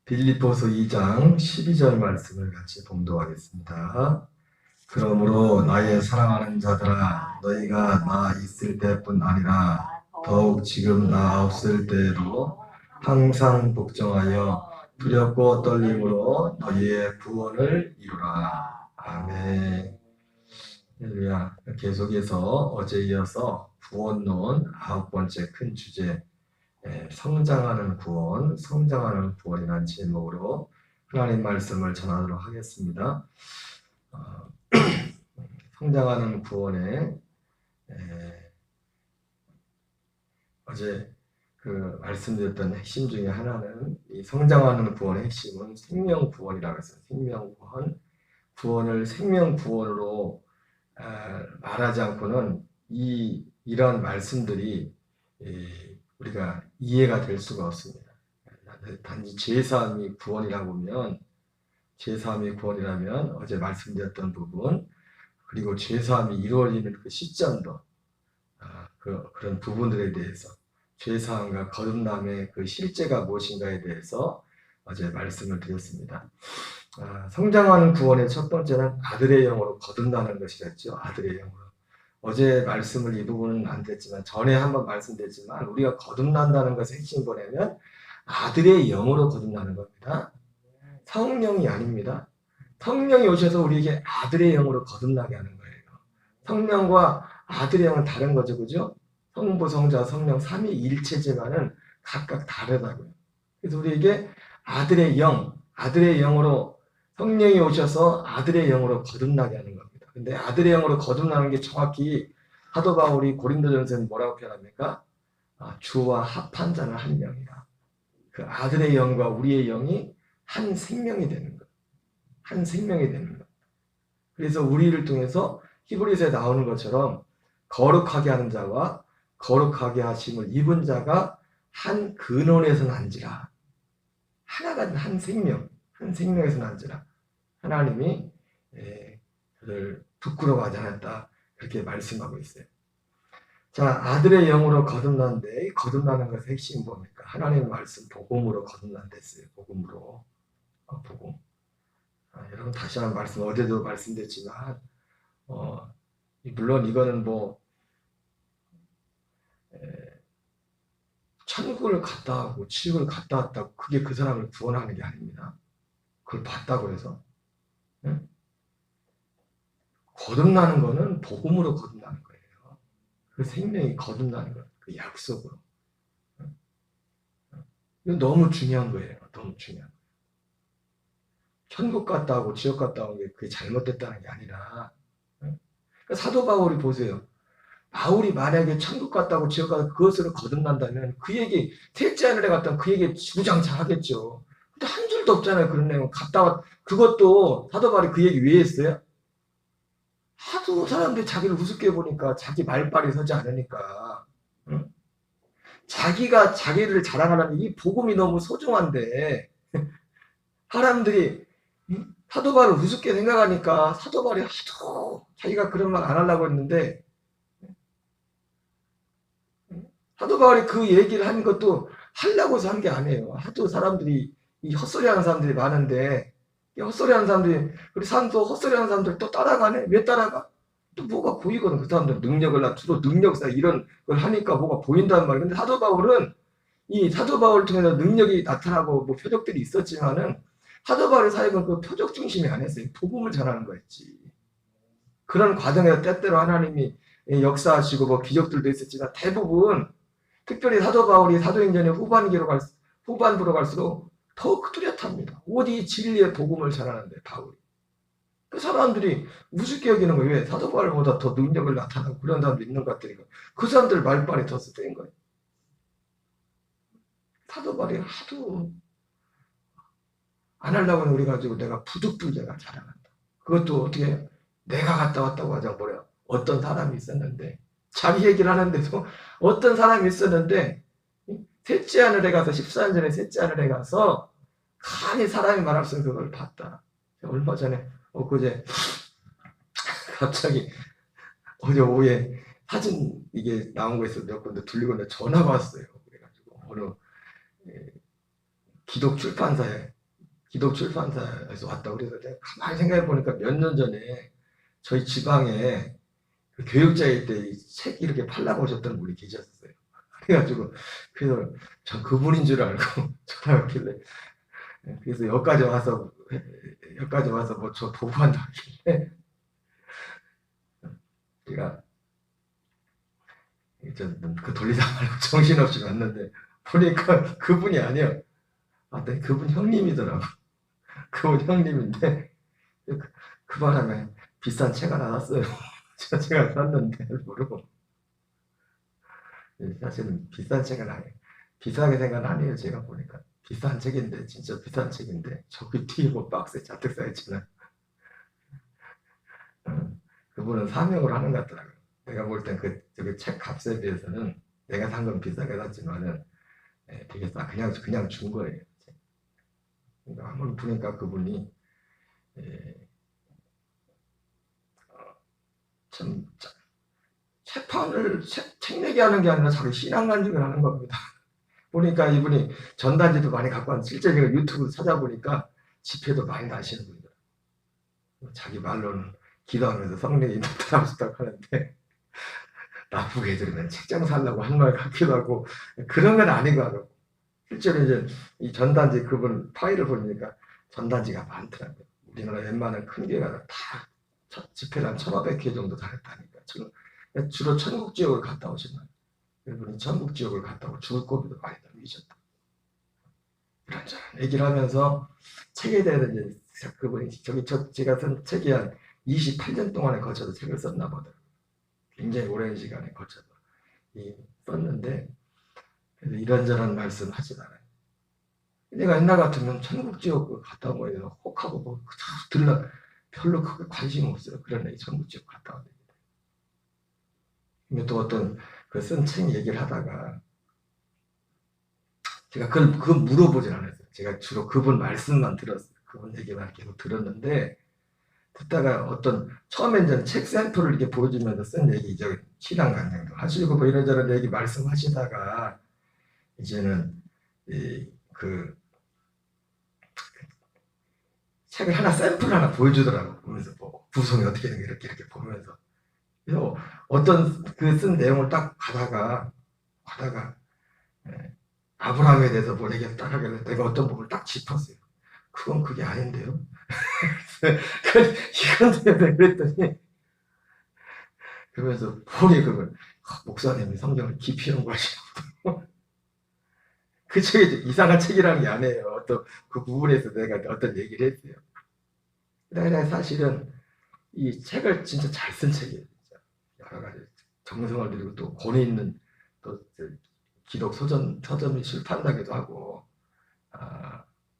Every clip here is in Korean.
빌립보서 2장 12절 말씀을 같이 봉독하겠습니다. 그러므로 나의 사랑하는 자들아, 너희가 나 있을 때뿐 아니라 더욱 지금 나 없을 때에도 항상 복종하여 두렵고 떨림으로 너희의 구원을 이루라. 아멘. 할렐루야. 계속해서 어제 이어서 구원론 9번째 큰 주제, 성장하는 구원이라는 제목으로 하나님 말씀을 전하도록 하겠습니다. 성장하는 구원에 어제 말씀드렸던 핵심 중에 하나는 이 성장하는 구원의 핵심은 생명 구원이라고 했어요. 생명 구원, 구원을 생명 구원으로 말하지 않고는 이런 말씀들이 우리가 이해가 될 수가 없습니다. 단지 죄사함이 구원이라면 어제 말씀드렸던 부분, 그리고 죄사함이 이루어지는 그 시점도 그런 부분들에 대해서, 죄사함과 거듭남의 그 실제가 무엇인가에 대해서 어제 말씀을 드렸습니다. 성장하는 구원의 첫 번째는 아들의 영으로 거듭나는 것이겠죠. 아들의 영으로. 어제 말씀을 이 부분은 안 됐지만, 전에 한번 말씀드렸지만, 우리가 거듭난다는 것의 핵심이 뭐냐면 아들의 영으로 거듭나는 겁니다. 성령이 아닙니다. 성령이 오셔서 우리에게 아들의 영으로 거듭나게 하는 거예요. 성령과 아들의 영은 다른 거죠, 그죠? 성부, 성자, 성령 삼위일체지만은 각각 다르다고요. 그래서 우리에게 아들의 영으로 성령이 오셔서 아들의 영으로 거듭나게 하는 겁니다. 근데 아들의 영으로 거듭나는 게 정확히 사도 바울이 고린도전서는 뭐라고 표현합니까? 주와 합한 자는 한 영이라. 그 아들의 영과 우리의 영이 한 생명이 되는 것. 한 생명이 되는 것. 그래서 우리를 통해서 히브리서에 나오는 것처럼 거룩하게 하는 자와 거룩하게 하심을 입은 자가 한 근원에서 난지라. 하나가 한 생명에서 난지라. 하나님이 그를 부끄러워하지 않았다. 그렇게 말씀하고 있어요. 자, 아들의 영으로 거듭난데, 거듭나는 것의 핵심이 뭡니까? 하나님의 말씀, 복음으로 거듭난댔어요. 복음으로. 복음. 여러분, 다시 한번 어제도 말씀드렸지만, 물론 이거는 천국을 갔다 오고 지옥을 갔다 왔다고 그게 그 사람을 구원하는 게 아닙니다. 그걸 봤다고 해서. 응? 거듭나는 거는 복음으로 거듭나는 거예요. 그 생명이 거듭나는 거예요. 그 약속으로. 이건 너무 중요한 거예요. 너무 중요한 거예요. 천국 갔다 오고 지옥 갔다 온 게 그게 잘못됐다는 게 아니라, 그러니까 사도 바울이 보세요. 바울이 만약에 천국 갔다고 지옥 갔다 그것으로 거듭난다면 그에게 셋째 하늘에 갔다면 그에게 주장차 하겠죠. 근데 한 줄도 없잖아요. 그런 내용. 갔다 왔 그것도 사도 바울이 그 얘기 왜 했어요? 하도 사람들이 자기를 우습게 보니까 자기 말빨이 서지 않으니까. 응? 자기가 자기를 자랑하는 이 복음이 너무 소중한데 사람들이 사도 바울을 우습게 생각하니까 사도 바울이 하도 자기가 그런 말 안 하려고 했는데 사도 바울이 그 얘기를 한 것도 하려고 해서 한 게 아니에요. 하도 사람들이 이 헛소리하는 사람들이 많은데 이 헛소리하는 사람들이 우리 산도 헛소리하는 사람들 또 따라가네. 왜 따라가? 또 뭐가 보이거든. 그 사람들 능력을 주로 능력사 이런 걸 하니까 뭐가 보인단 말이에요. 근데 사도 바울은 이 사도 바울을 통해서 능력이 나타나고 뭐 표적들이 있었지만은 사도 바울의 사역은 그 표적 중심이 아니었어요. 복음을 전하는 거였지. 그런 과정에서 때때로 하나님이 역사하시고 뭐 기적들도 있었지만 대부분 특별히 사도 바울이 사도행전의 후반부로 갈수록 더욱 뚜렷합니다. 어디 진리의 복음을 전하는데 바울이. 그 사람들이 우습게 여기는 거예요. 왜? 사도 바울보다 더 능력을 나타나고 그런 사람도 있는 것 같으니까. 그 사람들 말빨이 더 센 거예요. 사도 바울이 하도 안 하려고 하는 우리 가지고 내가 부득불제가 자랑한다. 그것도 어떻게 내가 갔다 왔다고 하자 뭐래요. 어떤 사람이 있었는데 자기 얘기를 하는데도 어떤 사람이 있었는데 셋째 하늘에 가서 14년 전에 셋째 하늘에 가서 감히 사람이 말할수록 그걸 봤다. 얼마 전에 그제 갑자기 어제 오후에 사진 이게 나온 거 있어서 몇 군데 돌리고 전화가 왔어요. 그래가지고 어느 기독 출판사에 기독 출판사에서 왔다고 그래서 내가 가만히 생각해 보니까 몇 년 전에 저희 지방에 그 교육자일 때 책 이렇게 팔라고 오셨던 분이 계셨어요. 그래가지고 그래서 전 그분인 줄 알고 전화 왔길래 그래서 여기까지 와서 뭐 저 보고한다고 하길래 제가 그 돌리다 말고 정신없이 왔는데 보니까 그분이 아니에요. 아, 네, 그분 형님이더라고. 그분 형님인데 그, 그 바람에 비싼 책 하나 샀어요. 제가 샀는데 모르고 사실은 비싼 책은 아니에요. 비싸게 생각 아니에요. 제가 보니까 비싼 책인데 진짜 비싼 책인데 저기 뒤에 뭐 박스에 잔뜩 쌓여있지만 그분은 사명으로 하는 것 같더라고요. 내가 볼 땐 그 책 값에 비해서는 내가 산 건 비싸게 샀지만은 되게 그냥 준 거예요. 그러니까 한번 보니까 그분이 참 책 내기 하는 게 아니라 자기 신앙 간증을 하는 겁니다. 보니까 이분이 전단지도 많이 갖고 왔는데 실제 제가 유튜브 찾아보니까 집회도 많이 나시는 분이더라고요. 자기 말로는 기도하면서 성령이 나타나고 하는데 나쁘게 들으면 책장 살라고 한 말 같기도 하고 그런 건 아닌 것 같고 실제로 이제 이 전단지 그분 파일을 보니까 전단지가 많더라고요. 우리나라 웬만한 큰 교회가 다 집회를 한 1,500회 정도 다녔다니까. 주로 천국 지역을 갔다 오신 거예요. 이분이 천국 지역을 갔다 오고 죽을 고비도 많이 넘기셨다. 이런저런 얘기를 하면서 책에 대해서 이제 그분이 제가 쓴 책이 한 28년 동안에 걸쳐서 책을 썼나 보더라고요. 굉장히 오랜 시간에 걸쳐서 썼는데 이런저런 말씀 하진 않아요. 내가 옛날 같으면 천국 지역 갔다 온 거에 혹하고 뭐 들러 별로 크게 관심 없어요. 그러네 천국 지역 갔다 온 얘기. 근데 또 어떤 그 쓴 책 얘기를 하다가 제가 그걸 물어보진 않았어요. 제가 주로 그분 말씀만 들었어요. 그분 얘기만 계속 들었는데 듣다가 처음에 이제 책 샘플을 이렇게 보여주면서 쓴 얘기죠. 신앙 간증도 하시고 뭐 이런저런 얘기 말씀하시다가 이제는 그 책을 샘플 하나 보여주더라고. 보면서 뭐 구성이 어떻게 되는 이렇게 보면서 그래서 어떤 그 쓴 내용을 딱 가다가 아브라함에 대해서 뭘 얘기했다 하길래 내가 어떤 부분을 딱 짚었어요. 그건 그게 아닌데요. 이건 왜 그랬더니 그러면서 보니 그걸 목사님이 성경을 깊이 연구하시고 그 책이 이상한 책이라는 게 아니에요. 그 부분에서 내가 어떤 얘기를 했어요. 내가 사실은 이 책을 진짜 잘 쓴 책이에요. 진짜. 여러 가지 정성을 들이고 또 권위 있는 또 기독 서점이 출판사기도 하고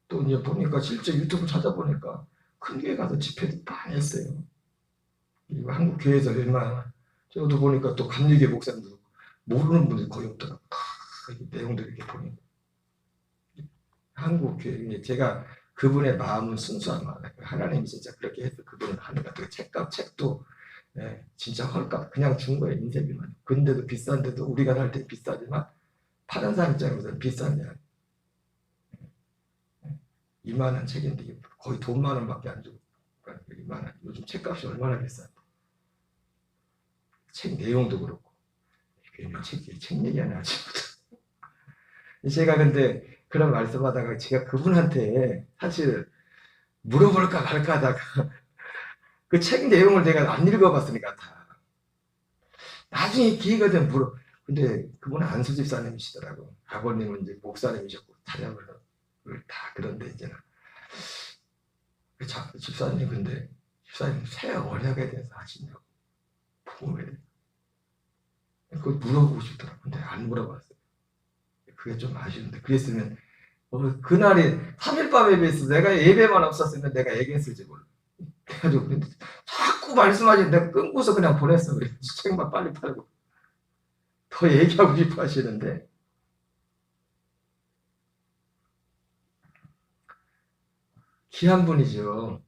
또 이제 보니까 실제 유튜브 찾아보니까 큰 교회 가서 집회도 많이 했어요. 그리고 한국 교회에서 웬만한 저도 보니까 또 감리교 목사님도 모르는 분들이 거의 없더라고요. 내용들 이렇게 보니까 한국 교회 제가 그분의 마음은 순수한 마음 하나님이 진짜 그렇게 해서 그분을 하는 것 같아요. 책도 진짜 헐값 그냥 준 거예요. 인쇄비만. 근데도 비싼데도 우리가 살 때 비싸지만 파는 사람 입장에서는 비싼 게 이만한 책인데 거의 돈 10,000원밖에 안 주고 이만한 요즘 책값이 얼마나 비싼데 책 내용도 그렇고 책 얘기 하나 아침부터 제가 근데 그런 말씀하다가 제가 그분한테 사실 물어볼까 말까 하다가 그 책 내용을 내가 안 읽어봤으니까 다 나중에 기회가 되면 근데 그분은 안수 집사님이시더라고. 아버님은 이제 목사님이셨고 자녀를 다 그런데 이제는 집사님 근데 집사님 새 언약에 대해서 하시냐고 복음에 그걸 물어보고 싶더라고. 근데 안 물어봤어요. 그게 좀 아쉬운데 그랬으면 그날이 3일 밤에 비해서 내가 예배만 없었으면 내가 얘기했을지 몰라. 그래가지고 자꾸 말씀하시는데 내가 끊고서 그냥 보냈어. 그래 책만 빨리 팔고 더 얘기하고 싶어 하시는데 귀한 분이죠.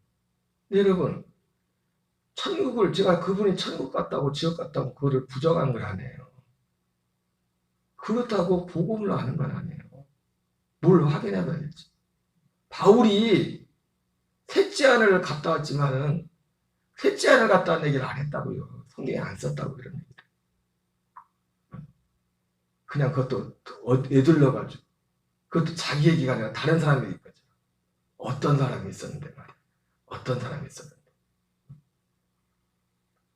여러분 제가 그분이 천국 갔다고 지옥 갔다고 그거를 부정한 건 아니에요. 그렇다고 복음을 아는 건 아니에요. 뭘 확인해 봐야지. 바울이 셋째 하늘을 갔다 왔지만은 셋째 하늘 갔다 온 얘기를 안 했다고요. 성경에 안 썼다고 그런 얘기를. 그냥 그것도 애들러가지고 그것도 자기 얘기가 아니라 다른 사람 얘기까지. 어떤 사람이 있었는데 말이야. 어떤 사람이 있었는데.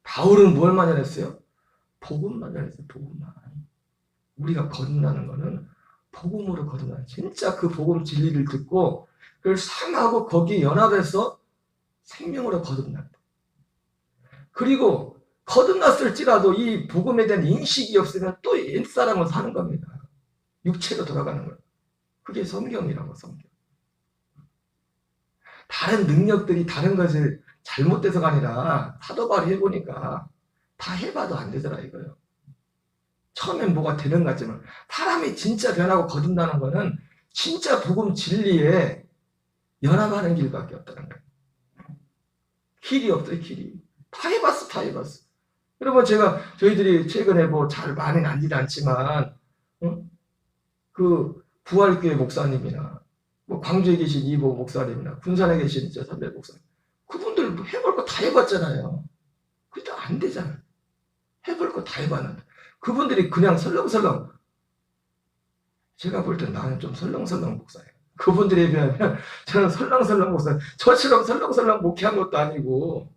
바울은 뭘 만연했어요? 복음만 전했어요. 복음만. 우리가 거듭나는 거는 복음으로 거듭나는, 진짜 그 복음 진리를 듣고 그걸 삶하고 거기에 연합해서 생명으로 거듭난다. 그리고 거듭났을지라도 이 복음에 대한 인식이 없으면 또 옛사람을 사는 겁니다. 육체로 돌아가는 거예요. 그게 성경이라고, 성경. 다른 능력들이 다른 것을 잘못돼서가 아니라 사도 바울이 해보니까 다 해봐도 안 되더라 이거요. 처음엔 뭐가 되는 것 같지만 사람이 진짜 변하고 거듭나는 거는 진짜 복음 진리에 연합하는 길밖에 없다는 거예요. 길이 없어요, 길이. 다 해봤어, 다 해봤어. 여러분, 저희들이 최근에 뭐 잘 많이 알지는 않지만, 그 부활교회 목사님이나, 뭐 광주에 계신 이보 목사님이나, 군산에 계신 선배 목사님, 그분들 해볼 거 다 해봤잖아요. 그게 안 되잖아요. 해볼 거 다 해봤는데. 그분들이 그냥 설렁설렁, 제가 볼 땐 나는 좀 설렁설렁 목사예요. 그분들에 비하면 저는 설렁설렁 목사, 저처럼 설렁설렁 목회한 것도 아니고,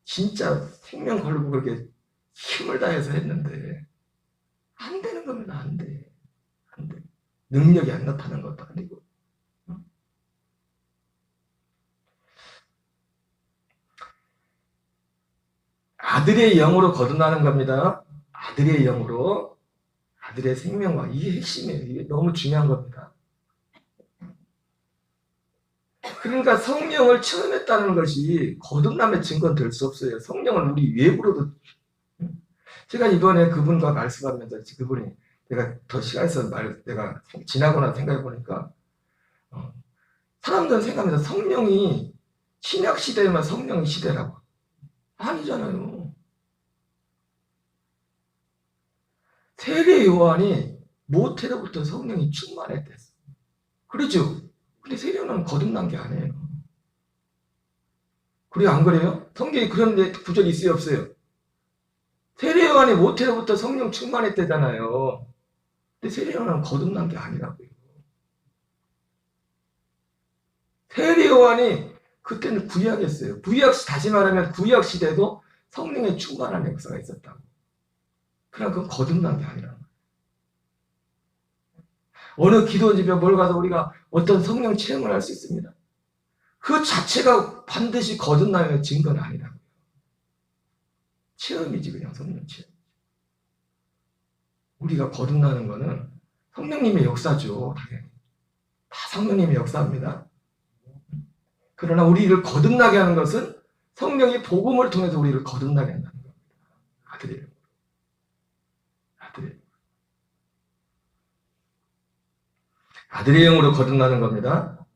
진짜 생명 걸고 그렇게 힘을 다해서 했는데, 안 되는 겁니다, 안 돼. 안 돼. 능력이 안 나타나는 것도 아니고. 아들의 영으로 거듭나는 겁니다. 아들의 영으로, 아들의 생명과, 이게 핵심이에요. 이게 너무 중요한 겁니다. 그러니까 성령을 체험했다는 것이 거듭남의 증거는 될 수 없어요. 성령은 우리 외부로도. 제가 이번에 그분과 말씀하면서 그분이, 내가 더 시간 있어서 내가 지나거나 생각해 보니까, 사람들은 생각하면서 성령이 신약 시대면 성령의 시대라고. 아니잖아요. 세례 요한이 모태로부터 성령이 충만했댔어. 그렇죠? 근데 세례요한은 거듭난 게 아니에요. 그래요? 안 그래요? 성경에 그런 구절이 있어요, 없어요? 세례요한이 모태로부터 성령 충만했대잖아요. 근데 세례요한은 거듭난 게 아니라고요. 세례요한이 그때는 구약이었어요. 다시 말하면 구약 시대도 성령의 충만한 역사가 있었다고. 그러나 그건 거듭난 게 아니라는 거예요. 어느 기도 집에 뭘 가서 우리가 어떤 성령 체험을 할 수 있습니다. 그 자체가 반드시 거듭남의 증거는 아니라고요. 체험이지, 그냥 성령 체험. 우리가 거듭나는 거는 성령님의 역사죠, 당연히. 다 성령님의 역사입니다. 그러나 우리를 거듭나게 하는 것은 성령이 복음을 통해서 우리를 거듭나게 한다는 겁니다. 아들의 영으로 거듭나는 겁니다.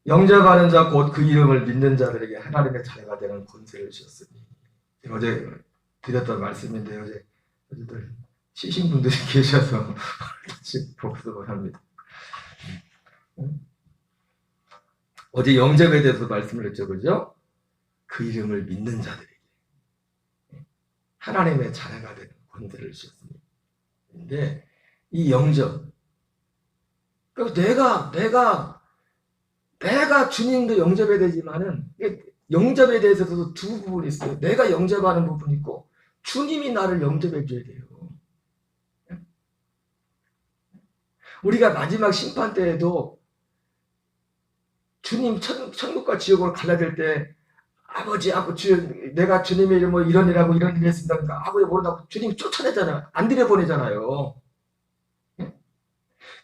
영접하는 자 곧 그 이름을 믿는 자들에게 하나님의 자녀가 되는 권세를 주셨으니. 어제 드렸던 말씀인데 어제들 쉬신 분들이 계셔서 다시 복습을 합니다. 어제 영접에 대해서 말씀을 했죠, 그죠? 그 이름을 믿는 자들에게 하나님의 자녀가 되는 권세를 주셨습니다. 근데 이 영접, 내가 주님도 영접해야 되지만은 영접에 대해서도 두 부분이 있어요. 내가 영접하는 부분이 있고 주님이 나를 영접해 줘야 돼요. 우리가 마지막 심판 때에도 주님 천국과 지옥을 갈라질 때 아버지 내가 주님의 이름으로 이런 일하고 이런 일 했습니다. 그러니까 아버지 모른다고 주님이 쫓아내잖아요. 안 들여보내잖아요.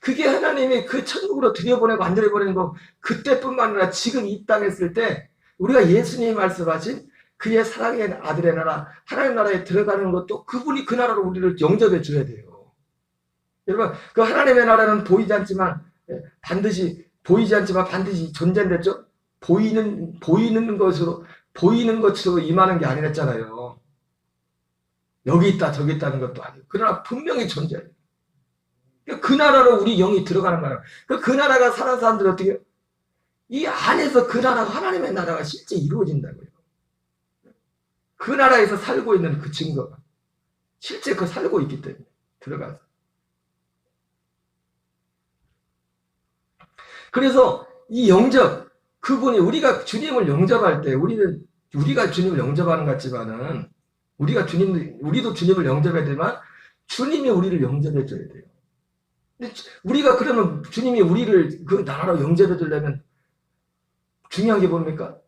그게 하나님이 그 천국으로 들여보내고 안 들여보내는 거, 그때뿐만 아니라 지금 이 땅에 있을 때 우리가 예수님이 말씀하신 그의 사랑의 아들의 나라, 하나님 나라에 들어가는 것도 그분이 그 나라로 우리를 영접해 줘야 돼요. 여러분, 그 하나님의 나라는 보이지 않지만 반드시 존재한댔죠? 보이는 것으로 임하는 게 아니랬잖아요. 여기 있다 저기 있다는 것도 아니고, 그러나 분명히 존재해요. 그 나라로 우리 영이 들어가는 거예요. 그 나라가 사는 사람들이 어떻게 해요? 이 안에서 그 나라가 하나님의 나라가 실제 이루어진다고요. 그 나라에서 살고 있는 그 증거가 실제 그 살고 있기 때문에 들어가서. 그래서 이 영접, 그분이 우리가 주님을 영접할 때 우리가 주님을 영접하는 것 같지만은 우리도 주님을 영접해야 되지만 주님이 우리를 영접해 줘야 돼요. 근데 우리가 그러면 주님이 우리를 그 나라로 영접해 주려면 중요한 게 뭡니까?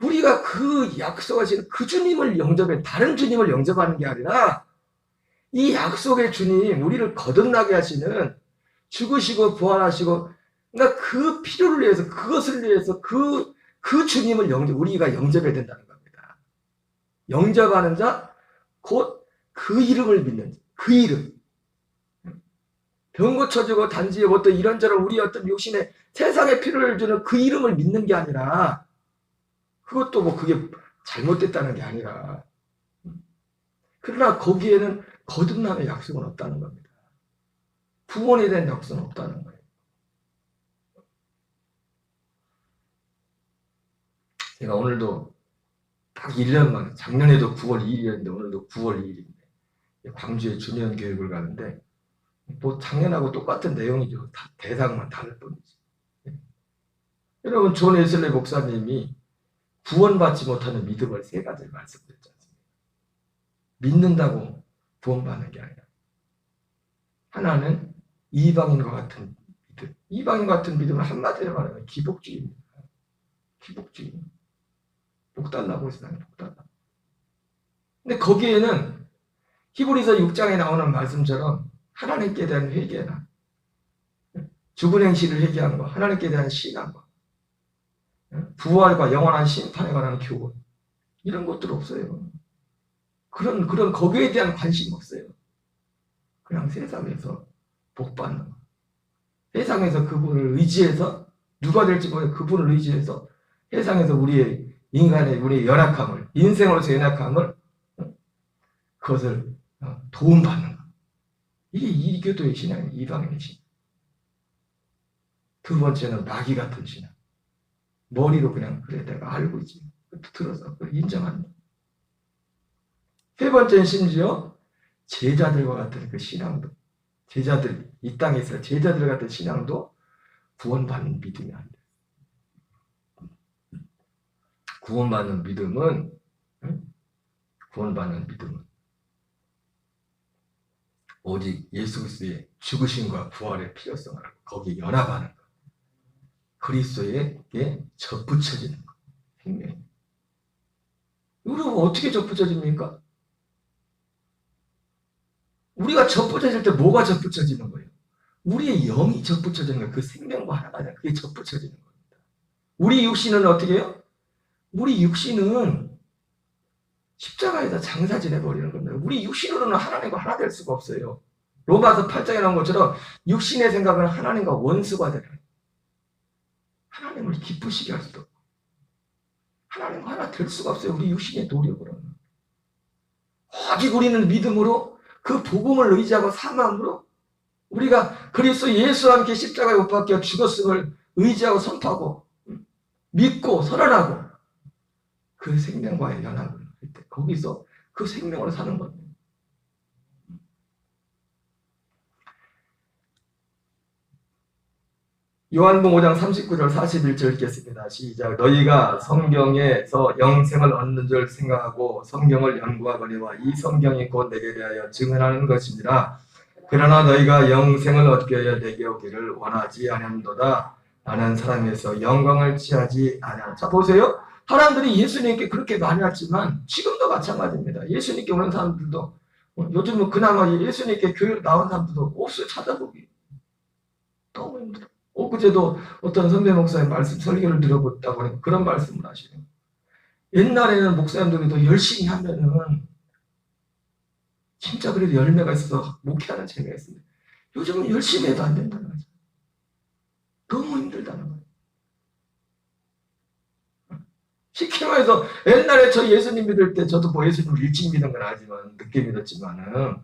우리가 그 약속하신 그 주님을 영접해, 다른 주님을 영접하는 게 아니라 이 약속의 주님, 우리를 거듭나게 하시는 죽으시고 부활하시고, 그러니까 그 필요를 위해서, 그것을 위해서 그 주님을 우리가 영접해야 된다는 겁니다. 영접하는 자, 곧 그 이름을 믿는 자, 그 이름. 병 고쳐주고 단지 어떤 이런저런 우리 어떤 육신의 세상의 필요를 주는 그 이름을 믿는 게 아니라, 그것도 뭐 그게 잘못됐다는 게 아니라, 그러나 거기에는 거듭남의 약속은 없다는 겁니다. 구원에 대한 약속은 없다는 거예요. 제가 오늘도 딱 1년 만에, 작년에도 9월 2일이었는데 오늘도 9월 2일인데 광주에 주년 교육을 가는데 뭐 작년하고 똑같은 내용이죠. 대상만 다를 뿐이지. 여러분, 존 웨슬리 목사님이 구원받지 못하는 믿음을 3가지를 말씀드렸지 않습니까? 믿는다고 구원받는 게 아니라, 하나는 이방인과 같은 믿음. 이방인과 같은 믿음은 한마디로 말하면 기복주의입니다. 기복주의. 복 달라고 했어요. 복 달라. 근데 거기에는 히브리서 6장에 나오는 말씀처럼 하나님께 대한 회개나 죽은 행실을 회개하는 것, 하나님께 대한 신앙과 부활과 영원한 심판에 관한 교훈, 이런 것들 없어요. 그런 거기에 대한 관심 없어요. 그냥 세상에서 복 받는 것. 세상에서 그분을 의지해서, 누가 될지 모르는 그분을 의지해서 세상에서 우리의 연약함을, 인생으로서 연약함을, 그것을 도움받는 것. 이게 이교도의 신앙이에요. 이방인의 신앙. 두 번째는 마귀 같은 신앙. 머리로 그냥, 그래 내가 알고 있지, 들어서 인정한다. 세 번째는 심지어 제자들과 같은 그 신앙도, 제자들, 이 땅에 있어 제자들 같은 신앙도 구원받는 믿음이 안 돼. 구원받는 믿음은 오직 예수 그리스도의 죽으심과 부활의 필요성을 알고 거기에 연합하는 것. 그리스도에게 접붙여지는 것. 생명이. 우리가 어떻게 접붙여집니까? 우리가 접붙여질 때 뭐가 접붙여지는 거예요? 우리의 영이 접붙여지는 거예요. 그 생명과 하나가 아니라 그게 접붙여지는 겁니다. 우리 육신은 어떻게 해요? 우리 육신은 십자가에다 장사 지내버리는 겁니다. 우리 육신으로는 하나님과 하나 될 수가 없어요. 로마서 8장에 나온 것처럼 육신의 생각은 하나님과 원수가 되는, 하나님을 기쁘시게 할 수도 없고 하나님과 하나 될 수가 없어요. 우리 육신의 노력으로는. 오직 우리는 믿음으로 그 복음을 의지하고 사모함으로 우리가 그리스도 예수와 함께 십자가에 못 박혀 죽었음을 의지하고 선포하고 믿고 선언하고 그 생명과의 연합을 할 때 거기서 그 생명으로 사는 겁니다. 요한복음 5장 39절 41절 읽겠습니다. 시작. 너희가 성경에서 영생을 얻는 줄 생각하고 성경을 연구하거니와 이 성경이 곧 내게 대하여 증언하는 것이니라. 그러나 너희가 영생을 얻기 위하여 내게 오기를 원하지 아니함도다. 나는 사람에서 영광을 취하지 아니함. 자, 보세요. 사람들이 예수님께 그렇게 많이 왔지만 지금도 마찬가지입니다. 예수님께 오는 사람들도, 요즘은 그나마 예수님께 교회로 나온 사람들도 없어요. 찾아보기 너무 힘들어. 엊그제도 어떤 선배 목사님 말씀 설교를 들어보다 보니까 그런 말씀을 하시네요. 옛날에는 목사님들이 더 열심히 하면은 진짜 그래도 열매가 있어서 목회하는 재미가 있습니다. 요즘은 열심히 해도 안 된다는 거죠. 너무 힘들다는 거예요. 쉽게 말해서 옛날에 저 예수님 믿을 때 저도 뭐 예수님을 일찍 믿은 건 아니지만 늦게 믿었지만은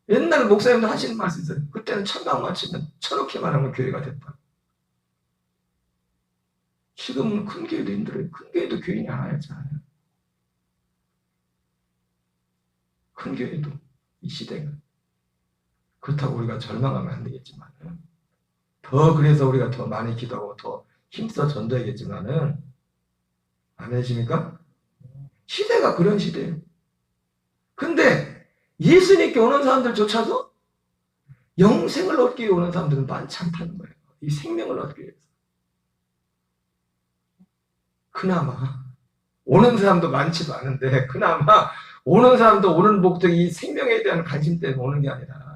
옛날 목사님들 하시는 말씀 있어요. 그때는 1,000명만 치면 1,000억회만 하면 교회가 됐다. 지금은 큰 교회도 힘들어요. 큰 교회도 교인이 안 하잖아요. 큰 교회도 이 시대가. 그렇다고 우리가 절망하면 안 되겠지만 더 그래서 우리가 더 많이 기도하고 더 힘써 전도해야겠지만은 안 되십니까? 시대가 그런 시대예요. 근데 예수님께 오는 사람들조차도 영생을 얻기 위해 오는 사람들은 많지 않다는 거예요. 이 생명을 얻기 위해서. 그나마 오는 사람도 많지도 않은데 그나마 오는 사람도 오는 목적이 이 생명에 대한 관심 때문에 오는 게 아니라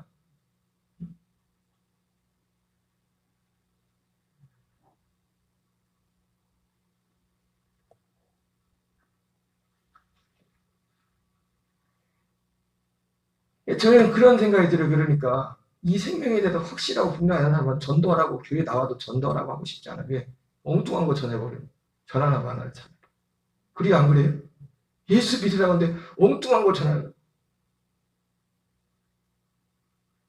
저는 그런 생각이 들어요. 그러니까 이 생명에 대해서 확실하고 분명한 사람은 전도하라고 교회 나와도 전도하라고 하고 싶지 않아요. 왜? 엉뚱한 거 전해버려요. 전하나 마나 참. 그리 안 그래요? 예수 믿으라고 하는데 엉뚱한 거 전하요.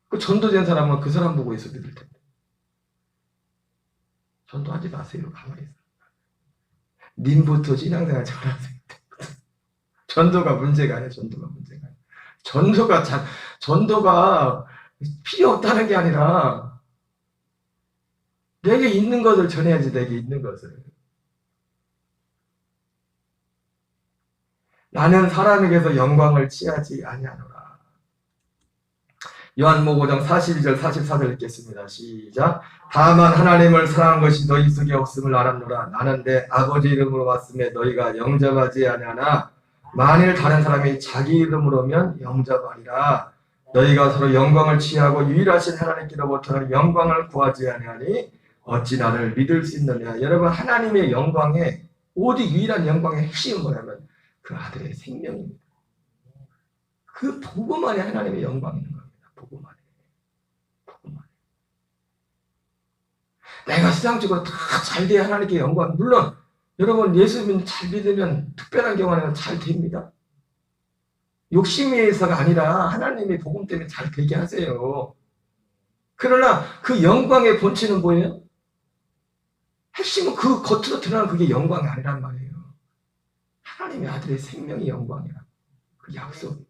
그 전도된 사람은 그 사람 보고 예수 믿을 텐데. 전도하지 마세요. 가만히 있어. 님부터 신앙생활 잘하세요. 전도가 문제가 아니에요. 전도가 문제가 아니에요. 전도가 필요 없다는 게 아니라 내게 있는 것을 전해야지. 내게 있는 것을. 나는 사람에게서 영광을 취하지 아니하노라. 요한복음 5장 42절 44절 읽겠습니다. 시작. 다만 하나님을 사랑한 것이 너희 속에 없음을 알았노라. 나는 내 아버지 이름으로 왔음에 너희가 영접하지 아니하나 만일 다른 사람이 자기 이름으로 오면 영접하리라. 너희가 서로 영광을 취하고 유일하신 하나님께로부터는 영광을 구하지 아니하니 어찌 나를 믿을 수 있느냐. 여러분, 하나님의 영광의 오직 유일한 영광의 핵심은 뭐냐면 그 아들의 생명입니다. 그 복음 안에 하나님의 영광이 있는 겁니다. 복음 안에. 내가 세상적으로 다 잘 돼야 하나님께 영광. 물론 여러분 예수 잘 믿으면 특별한 경우는 잘 됩니다. 욕심에 의해서가 아니라 하나님의 복음 때문에 잘 되게 하세요. 그러나 그 영광의 본체는 뭐예요? 핵심은 그 겉으로 드러나는 그게 영광이 아니란 말이에요. 하나님의 아들의 생명이 영광이야. 그 약속.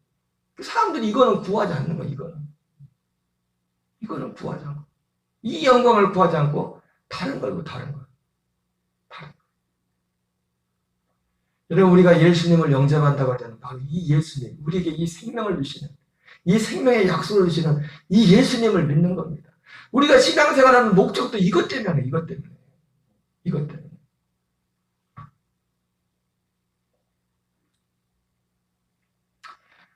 사람들이 이거는 구하지 않는 거야. 이거는 구하지 않고. 이 영광을 구하지 않고 다른 걸. 여러분, 우리가 예수님을 영접한다고 할 때는 바로 이 예수님, 우리에게 이 생명을 주시는, 이 생명의 약속을 주시는 이 예수님을 믿는 겁니다. 우리가 신앙생활하는 목적도 이것 때문에.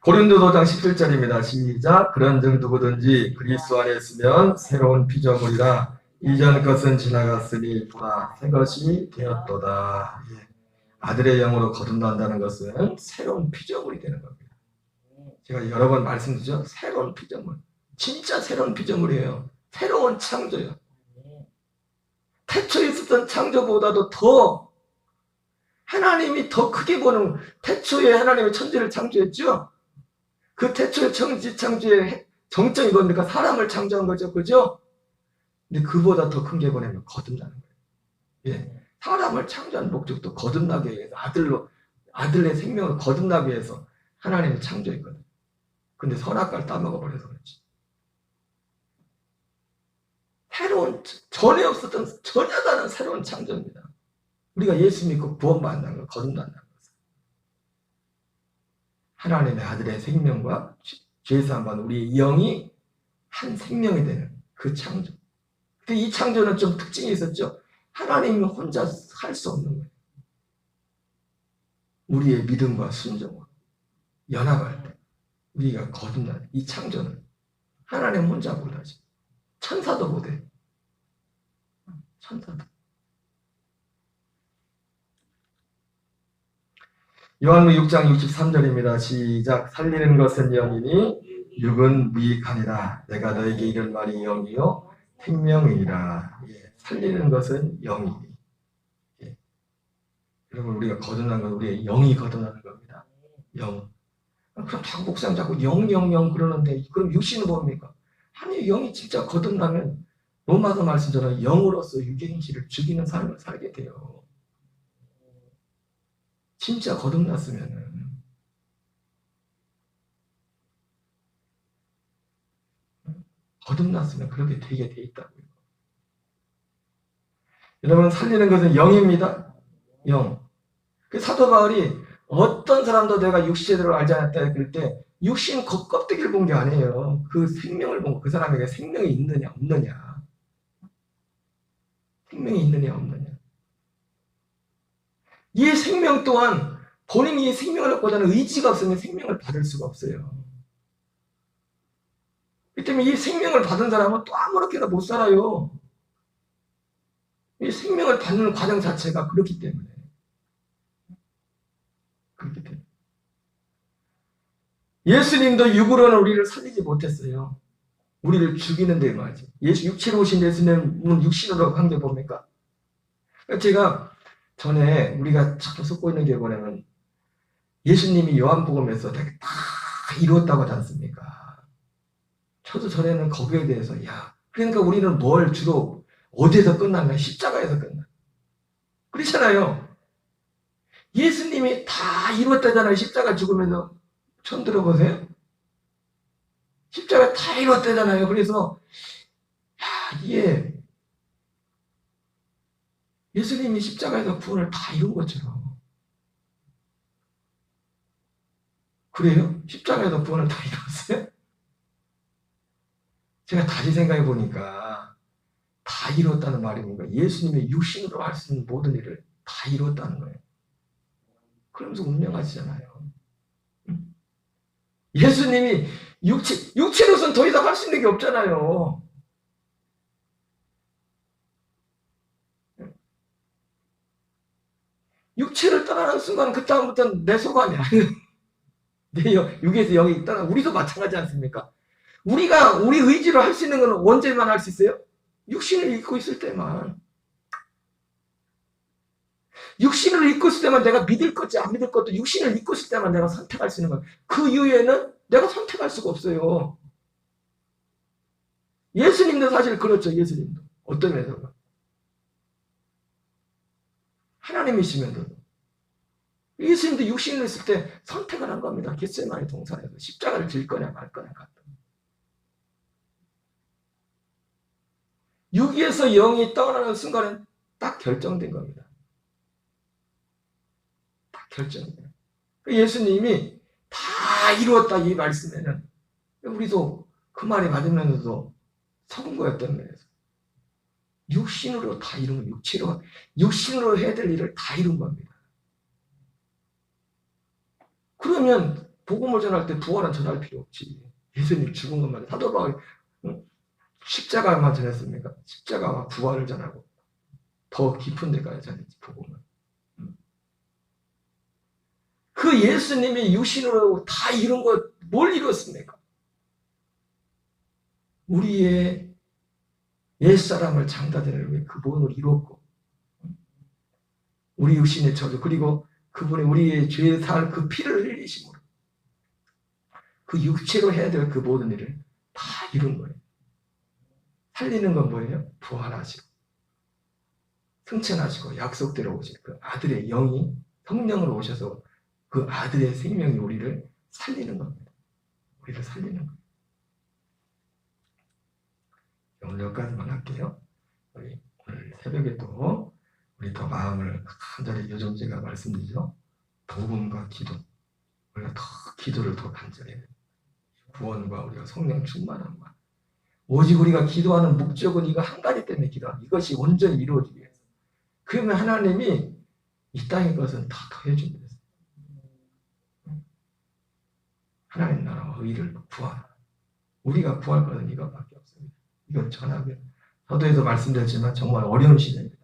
고린도서 5장 17절입니다. 시작. 그런즉 누구든지 그리스도 안에 있으면 새로운 피조물이라. 이전 것은 지나갔으니 보라 새 것이 되었도다. 아들의 영으로 거듭난다는 것은 새로운 피조물이 되는 겁니다. 제가 여러 번 말씀드렸죠. 새로운 피조물. 진짜 새로운 피조물이에요. 새로운 창조예요. 태초에 있었던 창조보다도 더 하나님이 더 크게 보는, 태초에 하나님이 천지를 창조했죠. 그 태초의 창조의 정점이 뭡니까? 사람을 창조한 거죠. 그죠? 근데 그보다 더 큰 게 뭐냐면 거듭나는 거예요. 예. 사람을 창조한 목적도 거듭나기 위해서, 아들의 생명을 거듭나기 위해서 하나님이 창조했거든요. 근데 선악과를 따먹어 버려서 그렇지. 전에 없었던, 전혀 다른 새로운 창조입니다. 우리가 예수 믿고 구원받는 거, 거듭난다는 것은 하나님의 아들의 생명과 죄사함 받은 우리의 영이 한 생명이 되는 그 창조. 근데 이 창조는 좀 특징이 있었죠. 하나님이 혼자 할 수 없는 거예요. 우리의 믿음과 순종과 연합할 때 우리가 거듭나는 이 창조는 하나님 혼자 못하지. 천사도 못해. 천사도. 요한복음 6장 63절입니다. 시작. 살리는 것은 영이니 육은 무익하니라. 내가 너에게 이른 말이 영이요 생명이니라. 살리는 것은 영이니. 여러분, 우리가 거듭난 건 우리의 영이 거듭나는 겁니다. 영. 그럼 자꾸 목사님 자꾸 영 그러는데 그럼 육신은 뭡니까? 아니 영이 진짜 거듭나면 로마서 말씀처럼 영으로서 유경지를 죽이는 삶을 살게 돼요. 진짜 거듭났으면은. 거듭났으면 그렇게 되게 돼 있다고요. 여러분 살리는 것은 영입니다. 영. 그 사도 바울이 어떤 사람도 내가 육체대로 알지 않았다 그럴 때 육신 겉껍데기를 본 게 아니에요. 그 생명을 본 거. 그 사람에게 생명이 있느냐 없느냐. 생명이 있느냐 없느냐. 이 생명 또한 본인이 생명을 얻고자는 의지가 없으면 생명을 받을 수가 없어요. 그 때문에 이 생명을 받은 사람은 또 아무렇게나 못 살아요. 이 생명을 받는 과정 자체가 그렇기 때문에. 그렇기 때문에. 예수님도 육으로는 우리를 살리지 못했어요. 우리를 죽이는 데 말이죠. 육체로 오신 예수님은 육신으로 관계 봅니까? 제가 전에 우리가 자꾸 속고 있는 게 뭐냐면 예수님이 요한복음에서 다 이루었다고 하지 않습니까? 저도 전에는 거기에 대해서 그러니까 우리는 뭘 주로 어디에서 끝나냐? 십자가에서 끝나. 그렇잖아요. 예수님이 다 이루었다잖아요. 십자가 죽으면서. 처음 들어보세요? 십자가 다 이루었다잖아요. 그래서 이게 예수님이 십자가에서 구원을 다 이룬 것처럼. 그래요? 십자가에서 구원을 다 이뤘어요? 제가 다시 생각해 보니까 다 이뤘다는 말이 뭔가 예수님이 육신으로 할 수 있는 모든 일을 다 이뤘다는 거예요. 그러면서 운명하시잖아요. 예수님이 육체로서는 더 이상 할 수 있는 게 없잖아요. 육체를 떠나는 순간 그 다음부터는 내 소관이야. 내 육에서 영이 떠나. 우리도 마찬가지 않습니까? 우리가 우리 의지로 할 수 있는 건 언제만 할 수 있어요? 육신을 입고 있을 때만. 육신을 입고 있을 때만 내가 믿을 것지 안 믿을 것도 육신을 입고 있을 때만 내가 선택할 수 있는 거예요. 그 이후에는 내가 선택할 수가 없어요. 예수님도 사실 그렇죠. 예수님도. 어떤 면에서. 하나님이시면서도. 예수님도 육신을 있을 때 선택을 한 겁니다. 겟세마네 동산에서 십자가를 질 거냐 말 거냐 같다. 육에서 영이 떠나는 순간은 딱 결정된 겁니다. 딱 결정돼요. 예수님이 다 이루었다 이 말씀에는 우리도 그 말이 맞으면서도 속은 거였던 면에서 육신으로 다 이룬 거, 육신으로 해야 될 일을 다 이룬 겁니다. 그러면 복음을 전할 때 부활은 전할 필요 없지. 예수님 죽은 것만 사도 바울이 십자가만 전했습니까? 십자가와 부활을 전하고 더 깊은 데까지 전했지 복음을. 그 예수님이 육신으로 다 이룬 것 뭘 이뤘습니까? 우리의 옛사람을 장다되는 위해 그 본을 이뤘고 우리 육신의 저주 그리고 그분이 우리의 죄에 살 그 피를 흘리심으로 그 육체로 해야 될 그 모든 일을 다 이룬 거예요. 살리는 건 뭐예요? 부활하시고 승천하시고 약속대로 오신 그 아들의 영이 성령으로 오셔서 그 아들의 생명이 우리를 살리는 겁니다. 우리를 살리는 겁니다. 오늘 여기까지만 할게요. 우리 오늘 새벽에 또 우리 더 마음을 간절히 요즘 제가 말씀드리죠. 복음과 기도 우리가 더 기도를 더 간절히 해야 됩니다. 구원과 우리가 성령 충만함과 오직 우리가 기도하는 목적은 이거 한 가지 때문에 기도하는 이것이 온전히 이루어지기 위해서 그러면 하나님이 이 땅의 것은 다 더해줍니다. 하나님 나라와 의를 구하라. 우리가 구할 것은 이것밖에 없습니다. 이걸 전하면 서두에서 말씀드렸지만 정말 어려운 시대입니다.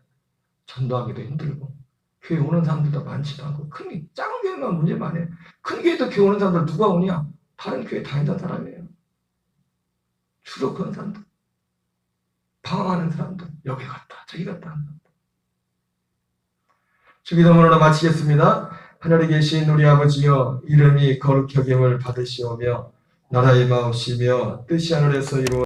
전도하기도 힘들고 교회 오는 사람들도 많지도 않고 작은 교회만 문제만 해요. 큰 교회도 교회 오는 사람들 누가 오냐? 다른 교회 다니던 사람이에요. 주로 그런 사람들. 방황하는 사람들. 여기 갔다 저기 갔다 하는 사람들. 주기도문으로 마치겠습니다. 하늘에 계신 우리 아버지여, 이름이 거룩히 여김을 받으시오며 나라의 마옵시며 뜻이 하늘에서 이루어